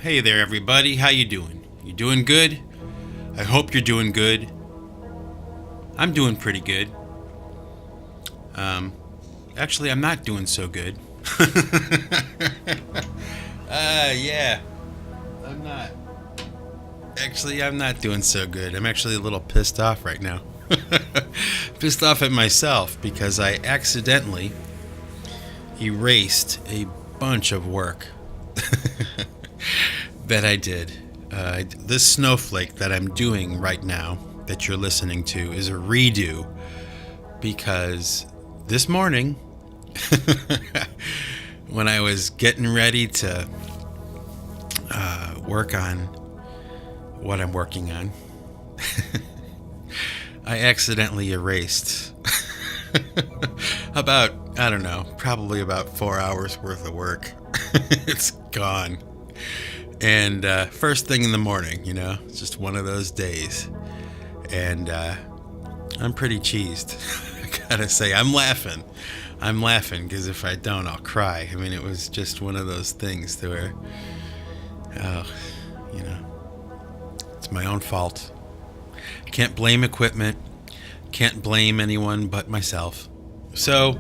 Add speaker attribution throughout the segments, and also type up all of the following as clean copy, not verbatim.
Speaker 1: Hey there, everybody. How you doing? You doing good? I hope you're doing good. I'm doing pretty good. Actually, I'm not doing so good. Yeah. I'm not. Actually, I'm not doing so good. I'm actually a little pissed off right now. Pissed off at myself because I accidentally erased a bunch of work that I did. This snowflake that I'm doing right now that you're listening to is a redo because this morning when I was getting ready to work on what I'm working on, I accidentally erased probably about 4 hours worth of work. It's gone. And first thing in the morning, it's just one of those days. And I'm pretty cheesed. I gotta say, I'm laughing because if I don't, I'll cry. I mean, it was just one of those things to where, it's my own fault. I can't blame equipment. Can't blame anyone but myself. So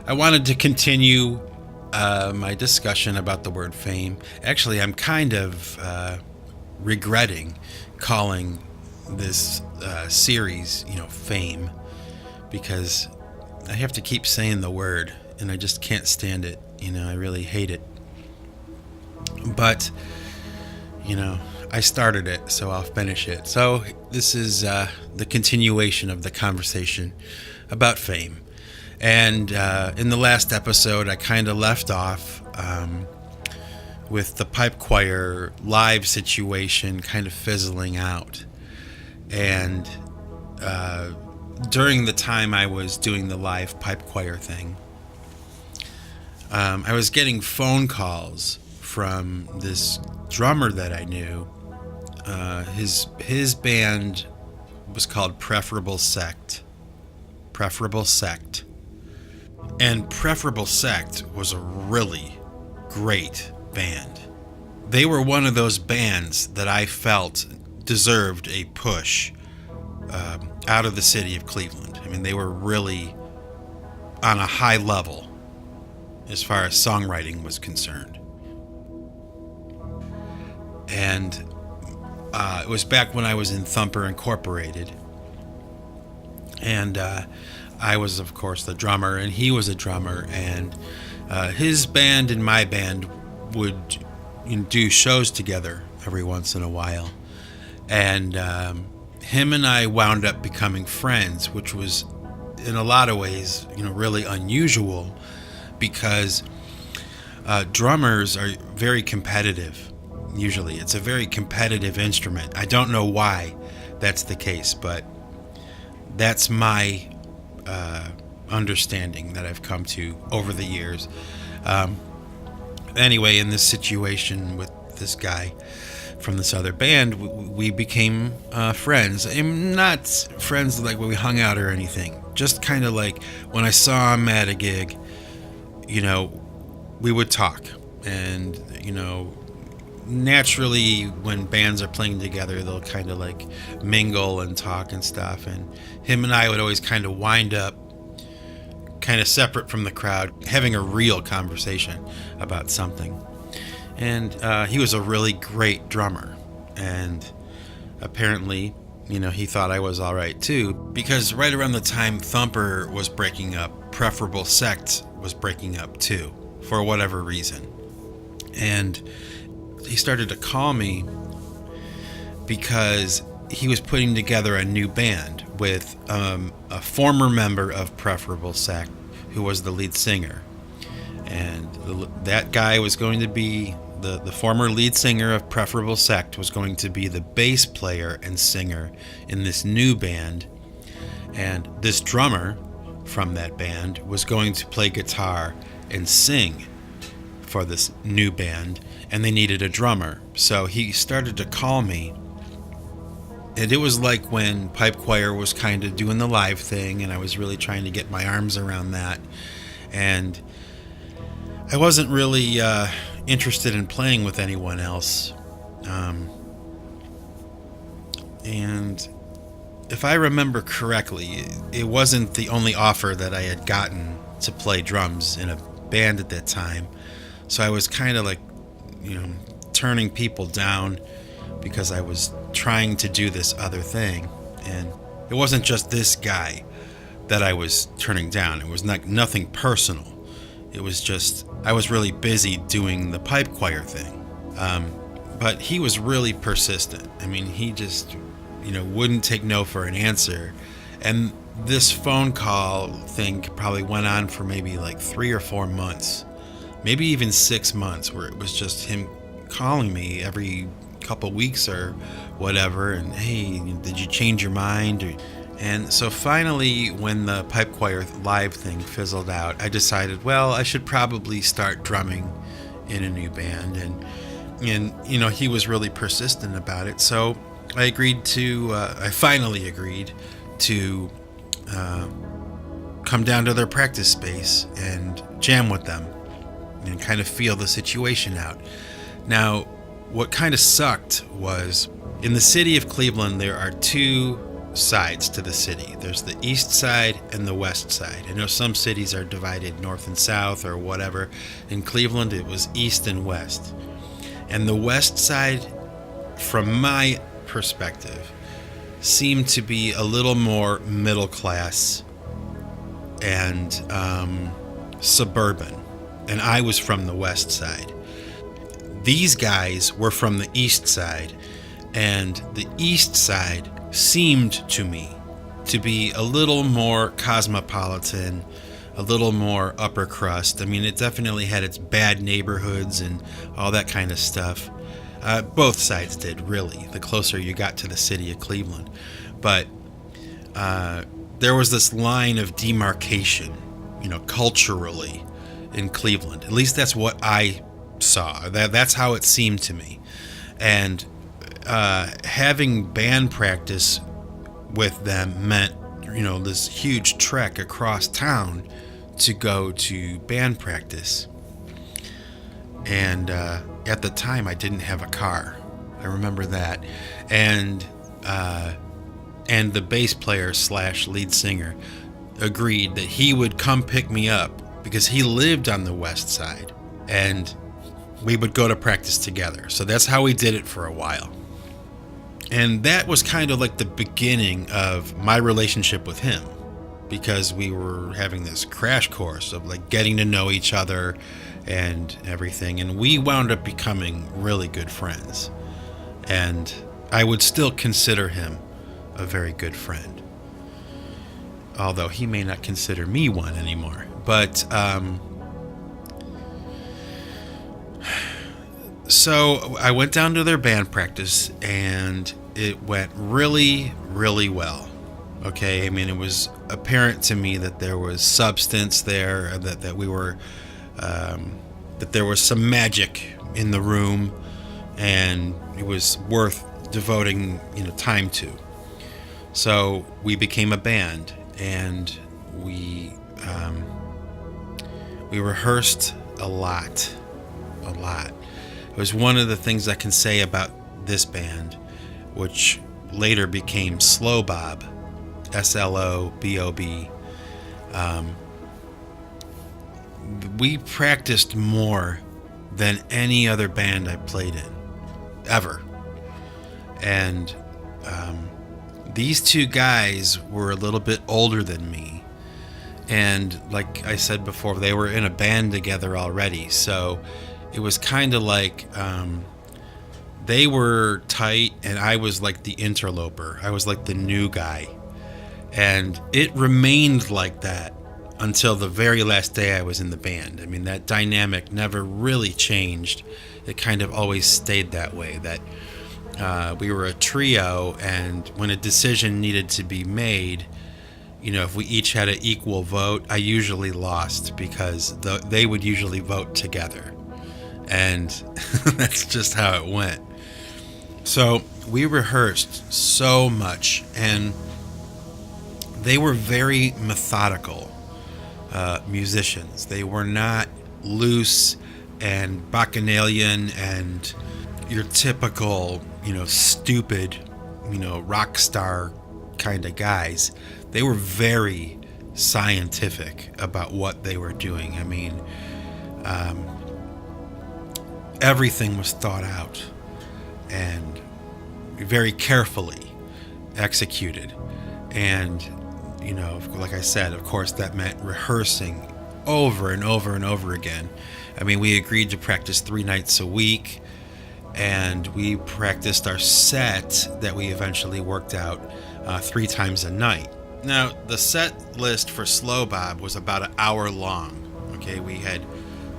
Speaker 1: I wanted to continue my discussion about the word fame. Actually, I'm kind of regretting calling this series, fame, because I have to keep saying the word, and I just can't stand it. I really hate it. But, I started it, so I'll finish it. So this is the continuation of the conversation about fame. And in the last episode, I kind of left off with the pipe choir live situation kind of fizzling out. And during the time I was doing the live pipe choir thing, I was getting phone calls from this drummer that I knew. His band was called Preferable Sect. Preferable Sect. And Preferable Sect was a really great band. They were one of those bands that I felt deserved a push out of the city of Cleveland. I mean, they were really on a high level as far as songwriting was concerned. And it was back when I was in Thumper Incorporated. And I was, of course, the drummer, and he was a drummer. And his band and my band would do shows together every once in a while. And him and I wound up becoming friends, which was, in a lot of ways, really unusual, because drummers are very competitive. Usually, it's a very competitive instrument. I don't know why that's the case, but that's my understanding that I've come to over the years. Anyway, in this situation with this guy from this other band, we became friends. I'm not friends like when we hung out or anything. Just kind of like when I saw him at a gig, we would talk. And, naturally when bands are playing together, they'll kind of like mingle and talk and stuff. And him and I would always kind of wind up kind of separate from the crowd, having a real conversation about something. And he was a really great drummer. And apparently, he thought I was all right too, because right around the time Thumper was breaking up, Preferable Sect was breaking up too, for whatever reason. And he started to call me because he was putting together a new band with a former member of Preferable Sect who was the lead singer. And that guy was going to be the former lead singer of Preferable Sect was going to be the bass player and singer in this new band. And this drummer from that band was going to play guitar and sing for this new band, and they needed a drummer. So he started to call me, and it was like when pipe choir was kind of doing the live thing, and I was really trying to get my arms around that. And I wasn't really interested in playing with anyone else. And if I remember correctly, it wasn't the only offer that I had gotten to play drums in a band at that time. So I was kind of like, turning people down because I was trying to do this other thing. And it wasn't just this guy that I was turning down. It was nothing personal. It was just, I was really busy doing the pipe choir thing. But he was really persistent. I mean, he just, wouldn't take no for an answer. And this phone call thing probably went on for maybe like 3 or 4 months, maybe even 6 months, where it was just him calling me every couple weeks or whatever. And, hey, did you change your mind? And so finally, when the pipe choir live thing fizzled out, I decided, well, I should probably start drumming in a new band. And he was really persistent about it. So I finally agreed to come down to their practice space and jam with them and kind of feel the situation out. Now, what kind of sucked was, in the city of Cleveland, there are 2 sides to the city. There's the east side and the west side. I know some cities are divided north and south or whatever. In Cleveland, it was east and west. And the west side, from my perspective, seemed to be a little more middle class and suburban. And I was from the west side. These guys were from the east side, and the east side seemed to me to be a little more cosmopolitan, a little more upper crust. I mean, it definitely had its bad neighborhoods and all that kind of stuff. Both sides did, really, the closer you got to the city of Cleveland. But there was this line of demarcation, culturally in Cleveland. At least that's what I saw. That's how it seemed to me. And having band practice with them meant, this huge trek across town to go to band practice. And at the time, I didn't have a car. I remember that. And the bass player / lead singer agreed that he would come pick me up because he lived on the west side, and we would go to practice together. So that's how we did it for a while. And that was kind of like the beginning of my relationship with him, because we were having this crash course of like getting to know each other and everything. And we wound up becoming really good friends. And I would still consider him a very good friend, although he may not consider me one anymore. But so I went down to their band practice, and it went really, really well. Okay, I mean, it was apparent to me that there was substance there, that we were, that there was some magic in the room, and it was worth devoting, time to. So we became a band, and we rehearsed a lot. It was one of the things I can say about this band, which later became Slow Bob, SLOBOB. We practiced more than any other band I played in, ever. And these 2 guys were a little bit older than me. And like I said before, they were in a band together already. So it was kind of like they were tight, and I was like the interloper. I was like the new guy. And it remained like that until the very last day I was in the band. I mean, that dynamic never really changed. It kind of always stayed that way, that we were a trio, and when a decision needed to be made, if we each had an equal vote, I usually lost, because they would usually vote together. And that's just how it went. So we rehearsed so much, and they were very methodical musicians. They were not loose and bacchanalian and your typical, stupid, rock star kind of guys. They were very scientific about what they were doing. I mean, everything was thought out and very carefully executed. And, like I said, of course, that meant rehearsing over and over and over again. I mean, we agreed to practice 3 nights a week, and we practiced our set that we eventually worked out 3 times a night. Now, the set list for Slow Bob was about an hour long. Okay, we had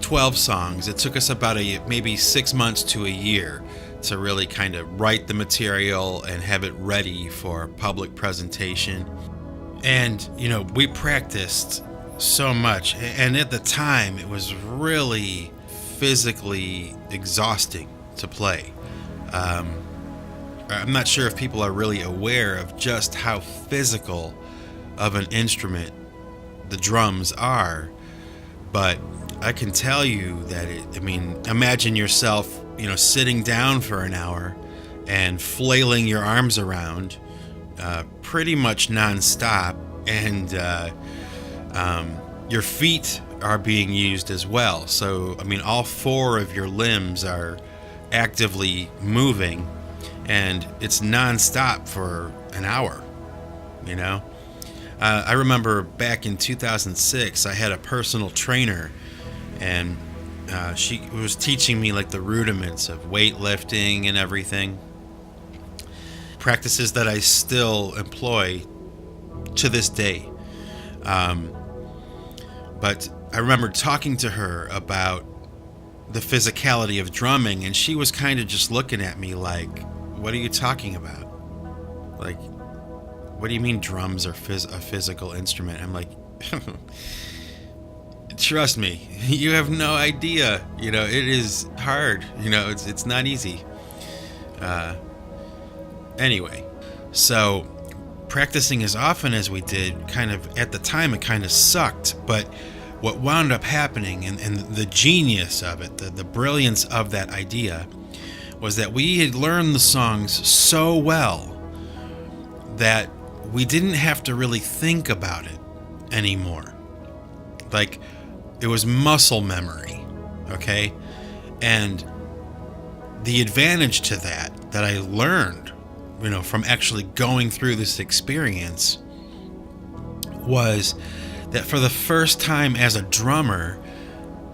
Speaker 1: 12 songs. It took us about maybe 6 months to a year to really kind of write the material and have it ready for public presentation. And, we practiced so much. And at the time, it was really physically exhausting to play. I'm not sure if people are really aware of just how physical of an instrument the drums are, but I can tell you that imagine yourself, sitting down for an hour and flailing your arms around pretty much nonstop, and your feet are being used as well. So, all 4 of your limbs are actively moving, and it's nonstop for an hour, I remember back in 2006, I had a personal trainer, and she was teaching me like the rudiments of weightlifting and everything. Practices that I still employ to this day. But I remember talking to her about the physicality of drumming, and she was kind of just looking at me like, what are you talking about? Like, what do you mean drums are a physical instrument? I'm like, trust me, you have no idea. It is hard. It's not easy. Anyway, so practicing as often as we did, kind of at the time, it kind of sucked. But what wound up happening, and the genius of it, the brilliance of that idea, was that we had learned the songs so well that we didn't have to really think about it anymore. Like, it was muscle memory, okay? And the advantage to that I learned, from actually going through this experience, was that for the first time as a drummer,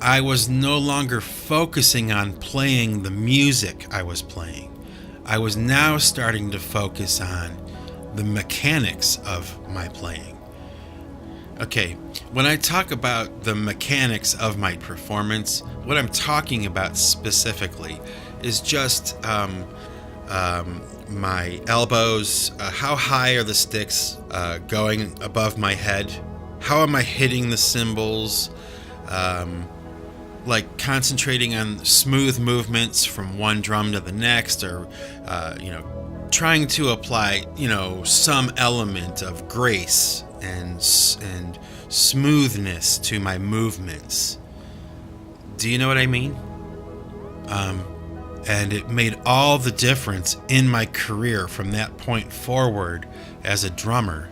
Speaker 1: I was no longer focusing on playing the music I was playing. I was now starting to focus on the mechanics of my playing. Okay, when I talk about the mechanics of my performance, what I'm talking about specifically is just my elbows, how high are the sticks going above my head, how am I hitting the cymbals, like concentrating on smooth movements from one drum to the next, or trying to apply some element of grace and smoothness to my movements. Do you know what I mean? And it made all the difference in my career from that point forward as a drummer.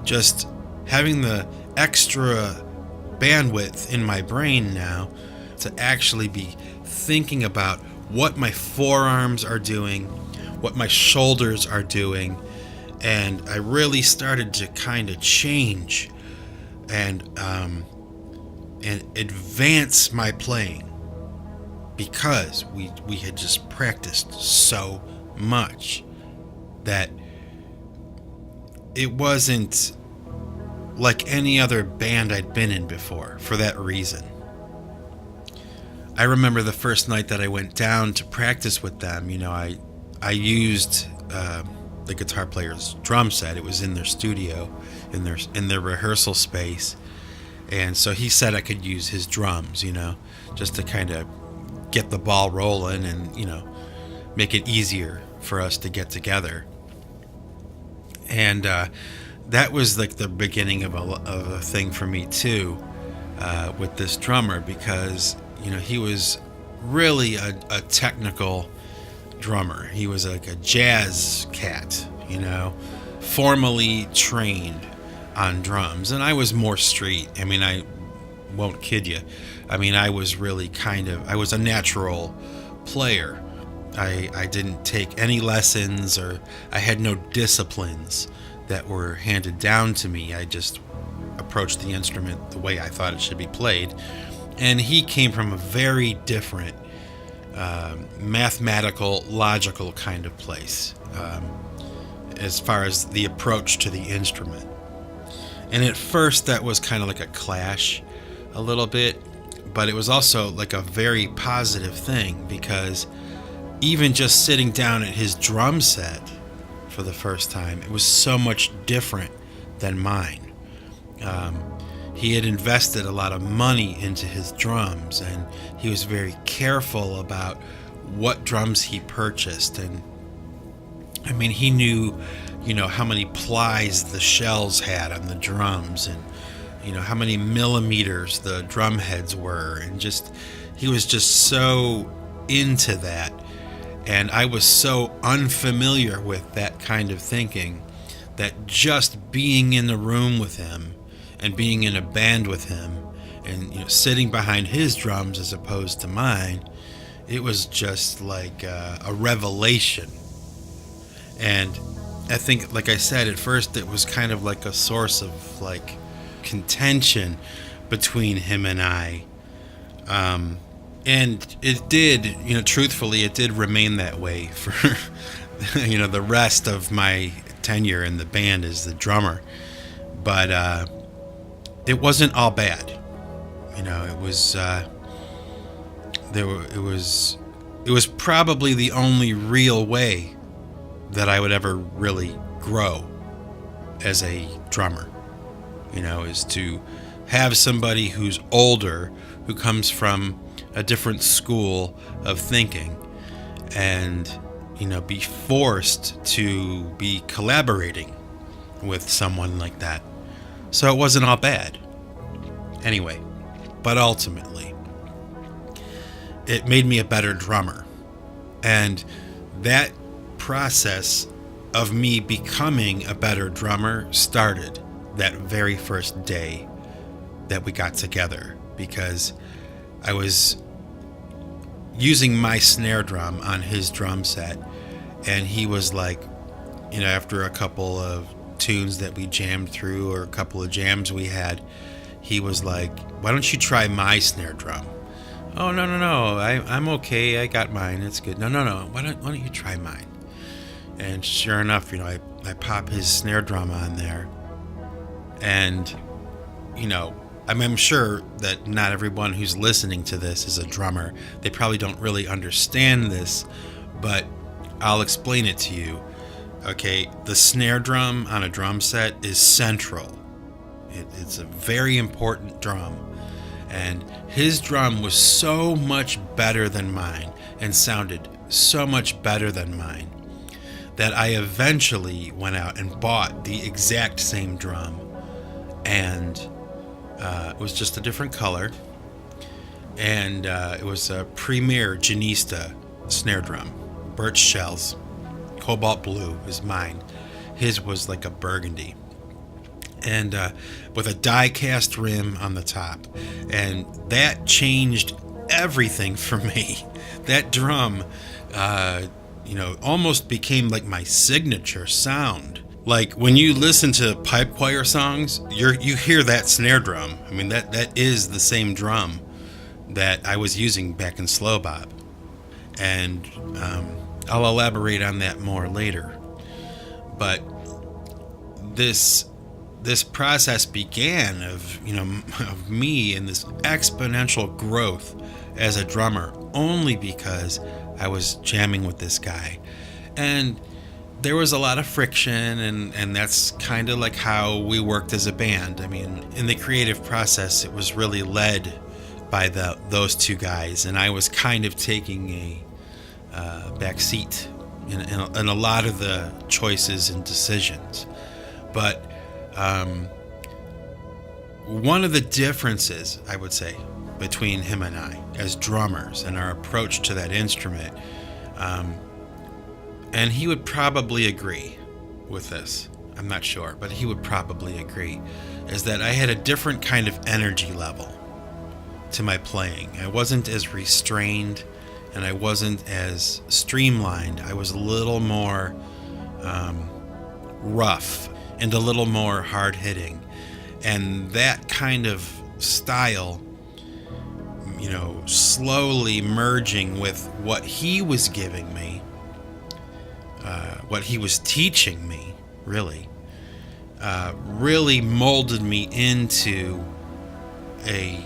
Speaker 1: Just having the extra bandwidth in my brain now to actually be thinking about what my forearms are doing, what my shoulders are doing, and I really started to kind of change and advance my playing, because we had just practiced so much that it wasn't like any other band I'd been in before, for that reason. I remember the first night that I went down to practice with them, I used the guitar player's drum set. It was in their studio, in their rehearsal space. And so he said I could use his drums, just to kind of get the ball rolling and, make it easier for us to get together. And that was like the beginning of a thing for me too. with this drummer because, he was really a technical drummer. He was like a jazz cat, formally trained on drums. And I was more street. I mean, I won't kid you. I mean, I was really I was a natural player. I didn't take any lessons, or I had no disciplines that were handed down to me. I just approached the instrument the way I thought it should be played. And he came from a very different mathematical, logical kind of place as far as the approach to the instrument. And at first that was kind of like a clash a little bit, but it was also like a very positive thing, because even just sitting down at his drum set for the first time, it was so much different than mine. He had invested a lot of money into his drums, and he was very careful about what drums he purchased. And I mean, he knew, how many plies the shells had on the drums, and how many millimeters the drum heads were, and he was just so into that. And I was so unfamiliar with that kind of thinking that just being in the room with him and being in a band with him and sitting behind his drums as opposed to mine, it was just like a revelation. And I think, like I said, at first it was kind of like a source of like contention between him and I. And it did, truthfully, it did remain that way for, the rest of my tenure in the band as the drummer. But it wasn't all bad. It was, it was probably the only real way that I would ever really grow as a drummer, is to have somebody who's older, who comes from a different school of thinking, and be forced to be collaborating with someone like that. So it wasn't all bad anyway, but ultimately it made me a better drummer. And that process of me becoming a better drummer started that very first day that we got together, because I was using my snare drum on his drum set, and he was like, after a couple of tunes that we jammed through, or a couple of jams we had, he was like, why don't you try my snare drum? Oh, no, I'm okay, I got mine, it's good. No, why don't you try mine? And sure enough, I pop his snare drum on there, and I'm sure that not everyone who's listening to this is a drummer. They probably don't really understand this, but I'll explain it to you. Okay, the snare drum on a drum set is central. It's a very important drum. And his drum was so much better than mine, and sounded so much better than mine, that I eventually went out and bought the exact same drum. And it was just a different color, and it was a Premier Janista snare drum, birch shells, cobalt blue is mine. His was like a burgundy, and with a die-cast rim on the top, and that changed everything for me. That drum, almost became like my signature sound. Like when you listen to pipe choir songs, you hear that snare drum. I mean, that is the same drum that I was using back in Slow Bob. And I'll elaborate on that more later. But this process began of me in this exponential growth as a drummer, only because I was jamming with this guy. And there was a lot of friction, and that's kind of like how we worked as a band. I mean, in the creative process, it was really led by those two guys, and I was kind of taking a back seat in a lot of the choices and decisions. But one of the differences, I would say, between him and I as drummers and our approach to that instrument, and he would probably agree with this, I'm not sure, but he would probably agree, is that I had a different kind of energy level to my playing. I wasn't as restrained and I wasn't as streamlined. I was a little more rough and a little more hard-hitting. And that kind of style, slowly merging with what he was giving me, what he was teaching me, really molded me into a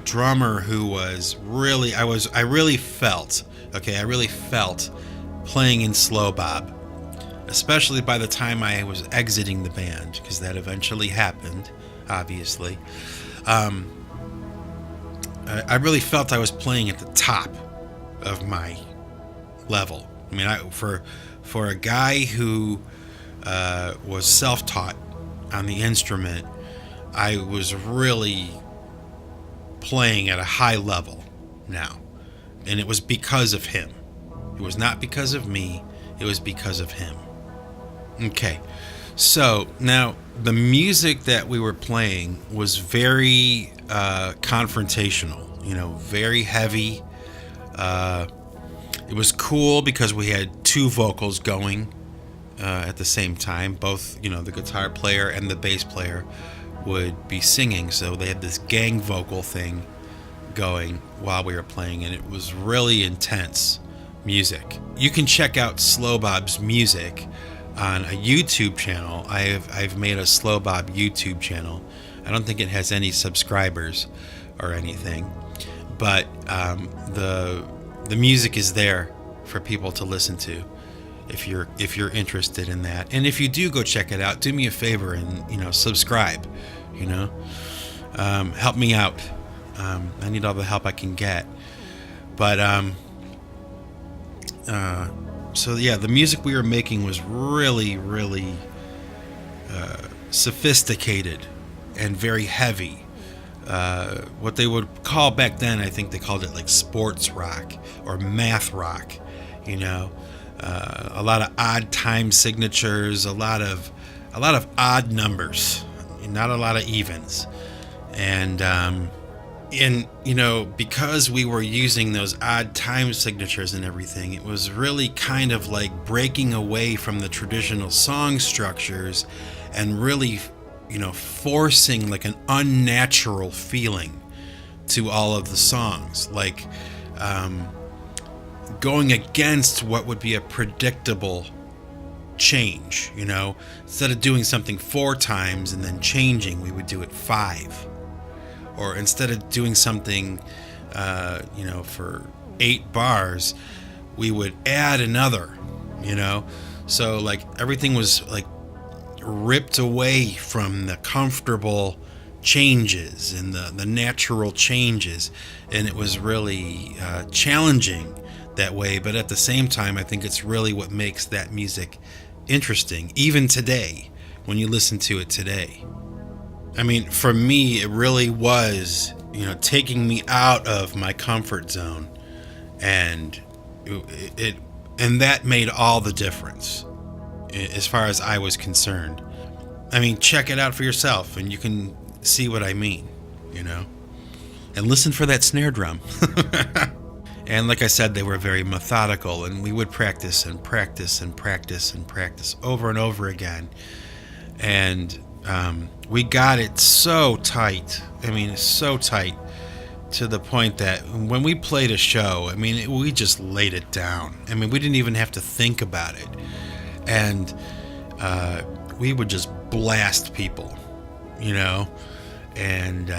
Speaker 1: drummer who was really, I really felt playing in slow bob, especially by the time I was exiting the band, because that eventually happened, obviously. I really felt I was playing at the top of my level. I mean, for a guy who was self-taught on the instrument, I was really playing at a high level now, and it was because of him. It was not because of me, it was because of him. Okay, so now the music that we were playing was very confrontational, very heavy. It was cool because we had two vocals going at the same time. Both, the guitar player and the bass player would be singing, so they had this gang vocal thing going while we were playing, and it was really intense music. You can check out Slow Bob's music on a YouTube channel. I've made a Slow Bob YouTube channel. I don't think it has any subscribers or anything, but the music is there for people to listen to if you're interested in that. And if you do go check it out, do me a favor and subscribe. Help me out. I need all the help I can get. But so yeah, the music we were making was really, really sophisticated and very heavy. What they would call back then, I think they called it like sports rock or math rock. A lot of odd time signatures, a lot of odd numbers, not a lot of evens, and because we were using those odd time signatures and everything, it was really kind of like breaking away from the traditional song structures and really, forcing like an unnatural feeling to all of the songs, like going against what would be a predictable change. Instead of doing something 4 times and then changing, we would do it 5. Or instead of doing something, for 8 bars, we would add another, So like everything was like ripped away from the comfortable changes and the natural changes. And it was really challenging that way. But at the same time, I think it's really what makes that music interesting, even today, when you listen to it today. I mean, for me, it really was, taking me out of my comfort zone, and that made all the difference as far as I was concerned. I mean, check it out for yourself, and you can see what I mean, and listen for that snare drum. And like I said, they were very methodical, and we would practice and practice and practice and practice over and over again, and we got it so tight. I mean, so tight to the point that when we played a show, I mean, we just laid it down. I mean, we didn't even have to think about it. And we would just blast people, and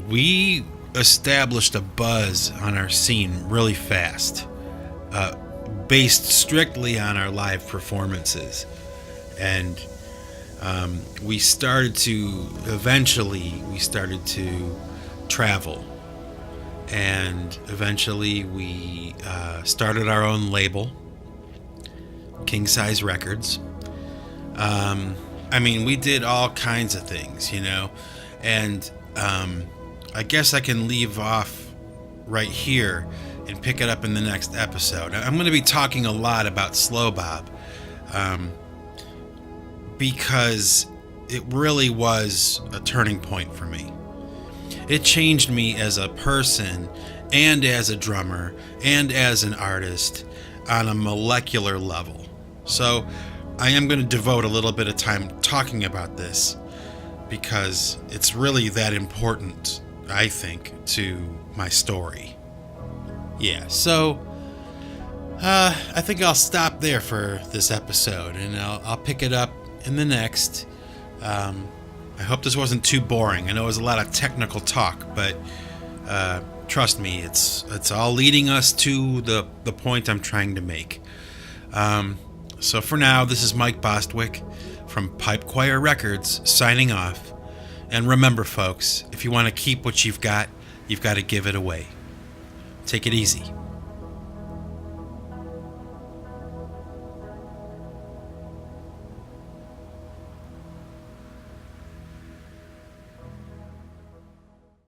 Speaker 1: we established a buzz on our scene really fast, based strictly on our live performances. And we started to travel, and eventually we started our own label, King Size Records. I mean, we did all kinds of things, and I guess I can leave off right here and pick it up in the next episode. I'm going to be talking a lot about Slow Bob, because it really was a turning point for me. It changed me as a person and as a drummer and as an artist on a molecular level. So I am going to devote a little bit of time talking about this because it's really that important, I think, to my story. Yeah, so I think I'll stop there for this episode, and I'll pick it up in the next. I hope this wasn't too boring. I know it was a lot of technical talk, but trust me, it's all leading us to the point I'm trying to make. So for now, this is Mike Bostwick from Pipe Choir Records signing off. And remember, folks, if you want to keep what you've got to give it away. Take it easy.